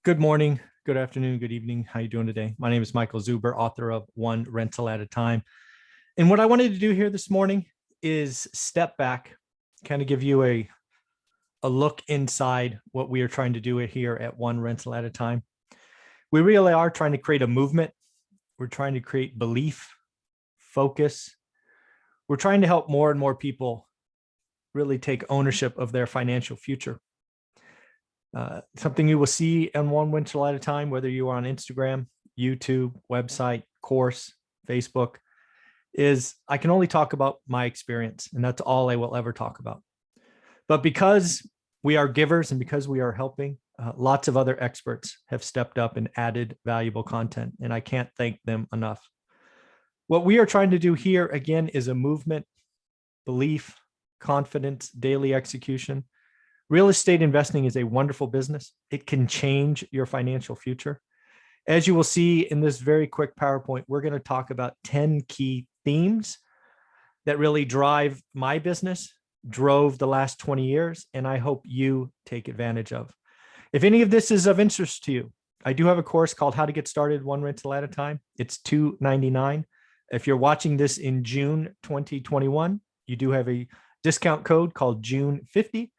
Good morning, good afternoon, good evening. How you doing today? My name is Michael Zuber, author of One Rental at a Time. And what I wanted to do here this morning is step back, kind of give you a look inside what we are trying to do here at One Rental at a Time. We really are trying to create a movement. We're trying to create belief, focus. We're trying to help more and more people really take ownership of their financial future. Something you will see in One Rental at a Time, whether you are on Instagram, YouTube, website, course, Facebook, is I can only talk about my experience, and that's all I will ever talk about. But because we are givers and because we are helping, lots of other experts have stepped up and added valuable content, and I can't thank them enough. What we are trying to do here, again, is a movement, belief, confidence, daily execution. Real estate investing is a wonderful business. It can change your financial future. As you will see in this very quick PowerPoint, we're going to talk about 10 key themes that really drive my business, drove the last 20 years, and I hope you take advantage of. If any of this is of interest to you, I do have a course called How to Get Started One Rental at a Time. It's $299. If you're watching this in June 2021, you do have a discount code called June 50.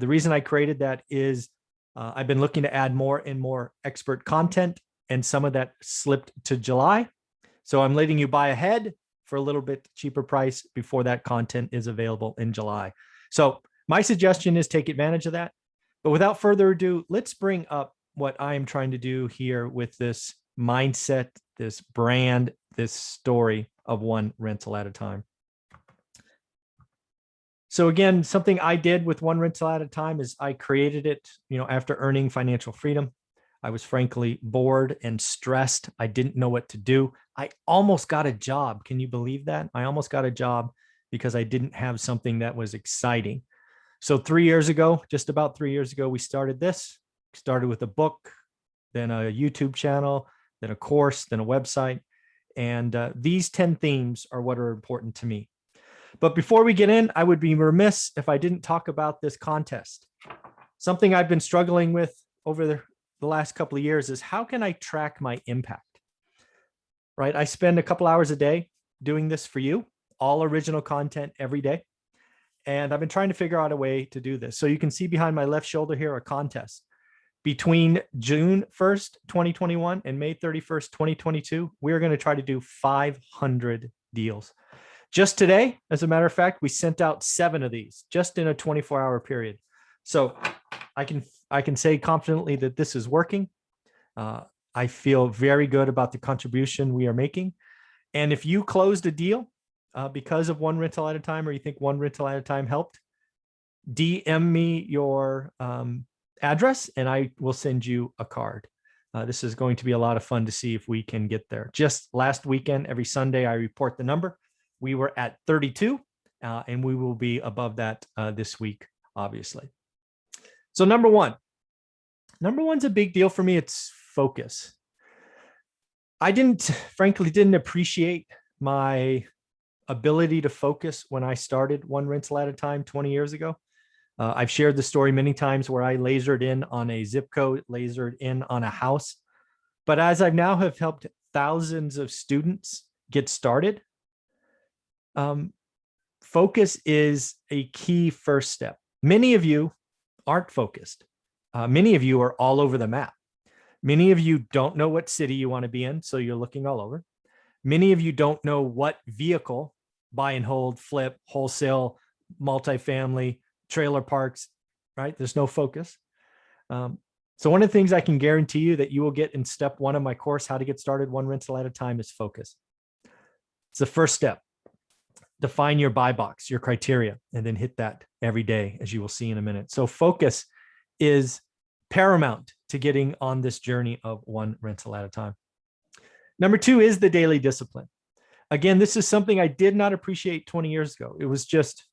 The reason I created that is I've been looking to add more and more expert content, and some of that slipped to July. So I'm letting you buy ahead for a little bit cheaper price before that content is available in July. So my suggestion is take advantage of that. But without further ado, let's bring up what I am trying to do here with this mindset, this brand, this story of One Rental at a Time. So again, something I did with One Rental at a Time is I created it, after earning financial freedom. I was frankly bored and stressed. I didn't know what to do. I almost got a job. Can you believe that? I almost got a job because I didn't have something that was exciting. So 3 years ago, just about 3 years ago, we started this. Started with a book, then a YouTube channel, then a course, then a website. And these 10 themes are what are important to me. But before we get in, I would be remiss if I didn't talk about this contest. Something I've been struggling with over the last couple of years is how can I track my impact, right? I spend a couple hours a day doing this for you, all original content every day. And I've been trying to figure out a way to do this. So you can see behind my left shoulder here, a contest. Between June 1st, 2021 and May 31st, 2022, we're going to try to do 500 deals. Just today, as a matter of fact, we sent out 7 of these just in a 24-hour period. So I can say confidently that this is working. I feel very good about the contribution we are making. And if you closed a deal because of One Rental at a Time, or you think One Rental at a Time helped, DM me your address and I will send you a card. This is going to be a lot of fun to see if we can get there. Just last weekend, every Sunday, I report the number. We were at 32, and we will be above that this week, obviously. So number one's a big deal for me. It's focus. I frankly didn't appreciate my ability to focus when I started One Rental at a Time 20 years ago. I've shared the story many times where I lasered in on a zip code, lasered in on a house. But as I now have helped thousands of students get started, focus is a key first step. Many of you aren't focused. Many of you are all over the map. Many of you don't know what city you want to be in, so you're looking all over. Many of you don't know what vehicle, buy and hold, flip, wholesale, multifamily, trailer parks, right? There's no focus. So one of the things I can guarantee you that you will get in step 1 of my course, How to Get Started One Rental at a Time, is focus. It's the first step. Define your buy box, your criteria, and then hit that every day, as you will see in a minute. So focus is paramount to getting on this journey of One Rental at a Time. Number 2 is the daily discipline. Again, this is something I did not appreciate 20 years ago. It was just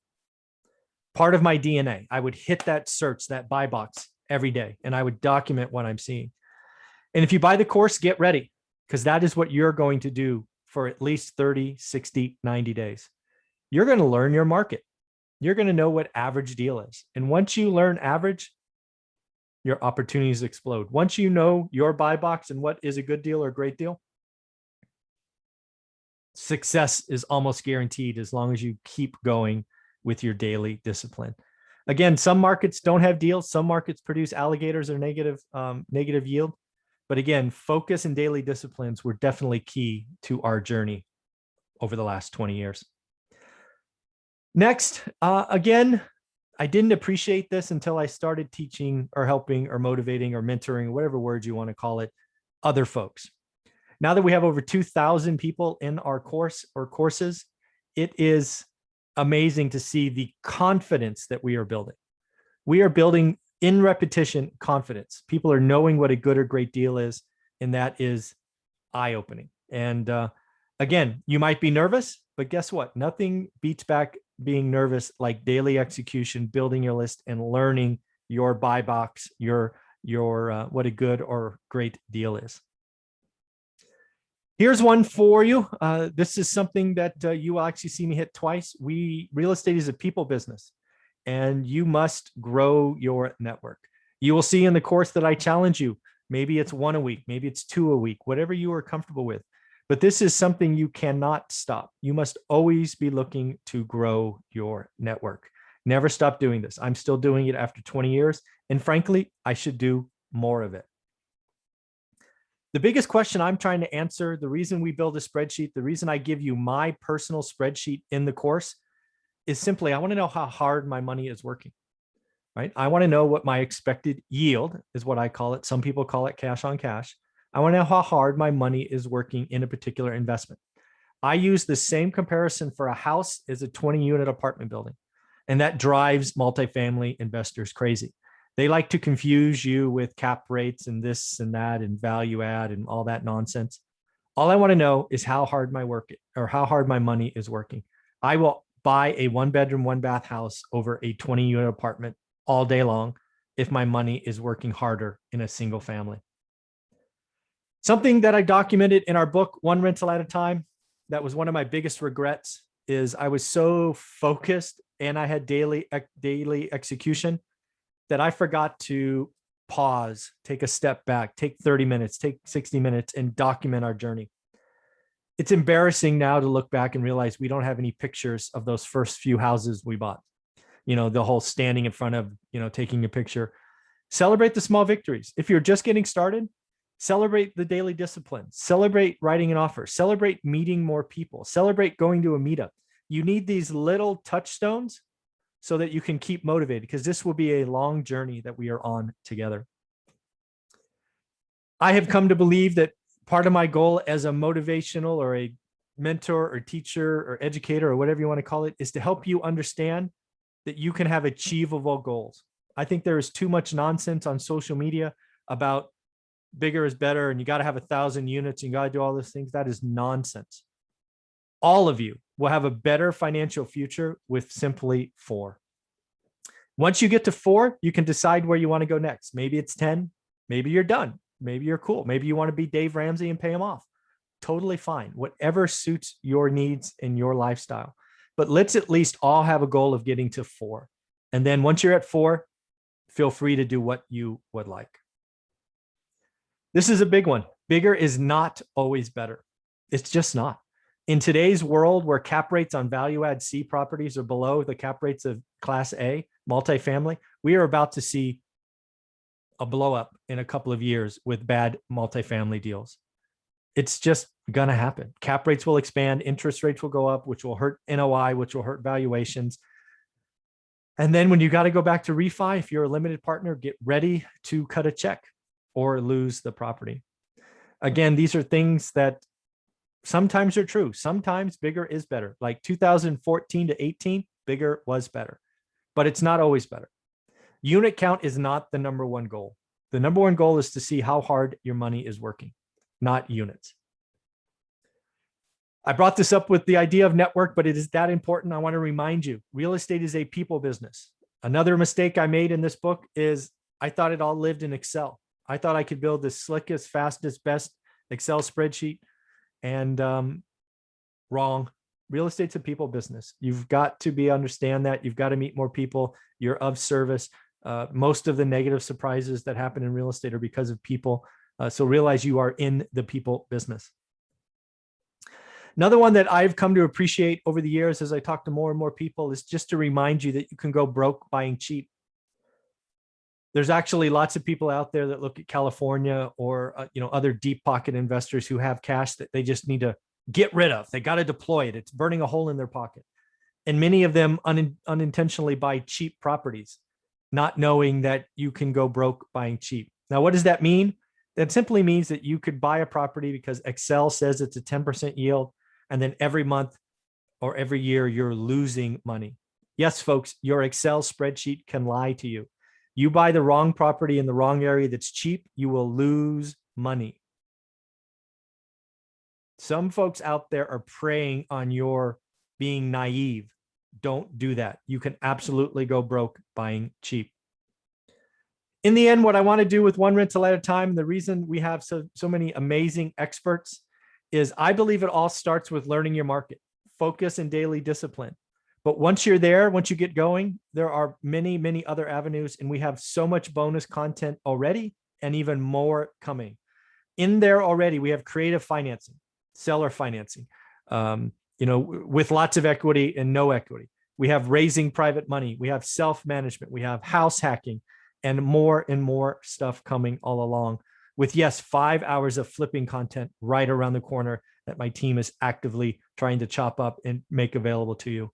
part of my DNA. I would hit that search, that buy box every day, and I would document what I'm seeing. And if you buy the course, get ready, because that is what you're going to do for at least 30, 60, 90 days. You're going to learn your market. You're going to know what average deal is. And once you learn average, your opportunities explode. Once you know your buy box and what is a good deal or a great deal, success is almost guaranteed as long as you keep going with your daily discipline. Again, some markets don't have deals. Some markets produce alligators or negative yield. But again, focus and daily disciplines were definitely key to our journey over the last 20 years. Next, again, I didn't appreciate this until I started teaching or helping or motivating or mentoring, whatever words you want to call it, other folks. Now that we have over 2,000 people in our course or courses, it is amazing to see the confidence that we are building. We are building in repetition confidence. People are knowing what a good or great deal is, and that is eye-opening. And again, you might be nervous, but guess what? Nothing beats back being nervous like daily execution, building your list, and learning your buy box, your what a good or great deal is. Here's one for you. This is something that you will actually see me hit twice. Real estate is a people business, and you must grow your network. You will see in the course that I challenge you. Maybe it's 1 a week, maybe it's 2 a week, whatever you are comfortable with. But this is something you cannot stop. You must always be looking to grow your network. Never stop doing this. I'm still doing it after 20 years. And frankly, I should do more of it. The biggest question I'm trying to answer, the reason we build a spreadsheet, the reason I give you my personal spreadsheet in the course is simply, I want to know how hard my money is working, right? I want to know what my expected yield is, what I call it. Some people call it cash on cash. I want to know how hard my money is working in a particular investment. I use the same comparison for a house as a 20-unit apartment building. And that drives multifamily investors crazy. They like to confuse you with cap rates and this and that and value add and all that nonsense. All I want to know is how hard my work or how hard my money is working. I will buy a 1-bedroom, 1-bath house over a 20-unit apartment all day long if my money is working harder in a single family. Something that I documented in our book, One Rental at a Time, that was one of my biggest regrets, is I was so focused and I had daily execution that I forgot to pause, take a step back, take 30 minutes, take 60 minutes and document our journey. It's embarrassing now to look back and realize we don't have any pictures of those first few houses we bought. You know, the whole standing in front of, taking a picture. Celebrate the small victories. If you're just getting started, celebrate the daily discipline, celebrate writing an offer, celebrate meeting more people, celebrate going to a meetup. You need these little touchstones so that you can keep motivated, because this will be a long journey that we are on together. I have come to believe that part of my goal as a motivational or a mentor or teacher or educator or whatever you want to call it is to help you understand that you can have achievable goals. I think there is too much nonsense on social media about bigger is better and you got to have 1,000 units and you got to do all those things. That is nonsense. All of you will have a better financial future with simply 4. Once you get to 4, you can decide where you want to go next. Maybe it's 10. Maybe you're done. Maybe you're cool. Maybe you want to be Dave Ramsey and pay him off. Totally fine. Whatever suits your needs and your lifestyle. But let's at least all have a goal of getting to 4. And then once you're at 4, feel free to do what you would like. This is a big one. Bigger is not always better. It's just not. In today's world where cap rates on value add C properties are below the cap rates of Class A multifamily, we are about to see a blow up in a couple of years with bad multifamily deals. It's just going to happen. Cap rates will expand, interest rates will go up, which will hurt NOI, which will hurt valuations. And then when you got to go back to refi, if you're a limited partner, get ready to cut a check or lose the property. Again, these are things that sometimes are true. Sometimes bigger is better. Like 2014 to 18, bigger was better, but it's not always better. Unit count is not the number one goal. The number one goal is to see how hard your money is working, not units. I brought this up with the idea of network, but it is that important. I want to remind you, real estate is a people business. Another mistake I made in this book is I thought it all lived in Excel. I thought I could build the slickest, fastest, best Excel spreadsheet, and wrong. Real estate's a people business. You've got to understand that. You've got to meet more people. You're of service. Most of the negative surprises that happen in real estate are because of people. So realize you are in the people business. Another one that I've come to appreciate over the years as I talk to more and more people is just to remind you that you can go broke buying cheap. There's actually lots of people out there that look at California or other deep pocket investors who have cash that they just need to get rid of. They got to deploy it. It's burning a hole in their pocket. And many of them unintentionally buy cheap properties, not knowing that you can go broke buying cheap. Now, what does that mean? That simply means that you could buy a property because Excel says it's a 10% yield, and then every month or every year you're losing money. Yes, folks, your Excel spreadsheet can lie to you. You buy the wrong property in the wrong area that's cheap, you will lose money. Some folks out there are preying on your being naive. Don't do that. You can absolutely go broke buying cheap. In the end, what I want to do with one rental at a time, the reason we have so many amazing experts is I believe it all starts with learning your market, focus and daily discipline. But once you're there, once you get going, there are many, many other avenues, and we have so much bonus content already and even more coming. In there already, we have creative financing, seller financing, with lots of equity and no equity. We have raising private money. We have self-management. We have house hacking and more stuff coming all along with, yes, 5 hours of flipping content right around the corner that my team is actively trying to chop up and make available to you.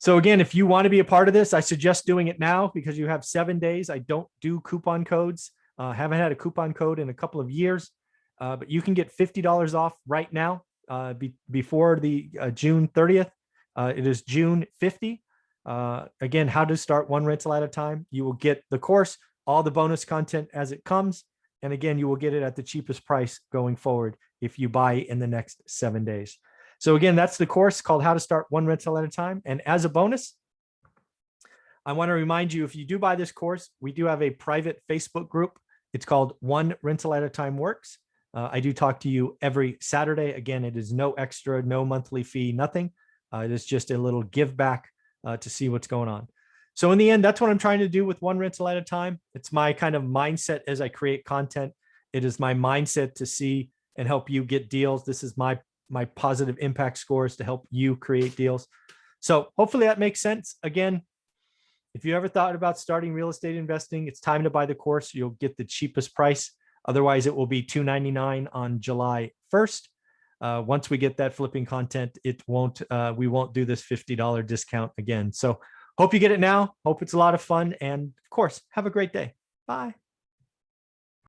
So again, if you want to be a part of this, I suggest doing it now because you have 7 days. I don't do coupon codes. Haven't had a coupon code in a couple of years, but you can get $50 off right now before the June 30th. It is June 50. Again, how to start one rental at a time. You will get the course, all the bonus content as it comes. And again, you will get it at the cheapest price going forward if you buy in the next 7 days. So again, that's the course called How to Start One Rental at a Time. And as a bonus, I want to remind you, if you do buy this course, we do have a private Facebook group. It's called One Rental at a Time Works. I do talk to you every Saturday. Again, it is no extra, no monthly fee, nothing. It is just a little give back to see what's going on. So in the end, that's what I'm trying to do with one rental at a time. It's my kind of mindset as I create content. It is my mindset to see and help you get deals. This is my positive impact scores to help you create deals. So hopefully that makes sense. Again, if you ever thought about starting real estate investing, it's time to buy the course. You'll get the cheapest price. Otherwise, it will be $299 on July 1st. Once we get that flipping content, we won't do this $50 discount again. So hope you get it now. Hope it's a lot of fun. And of course, have a great day. Bye.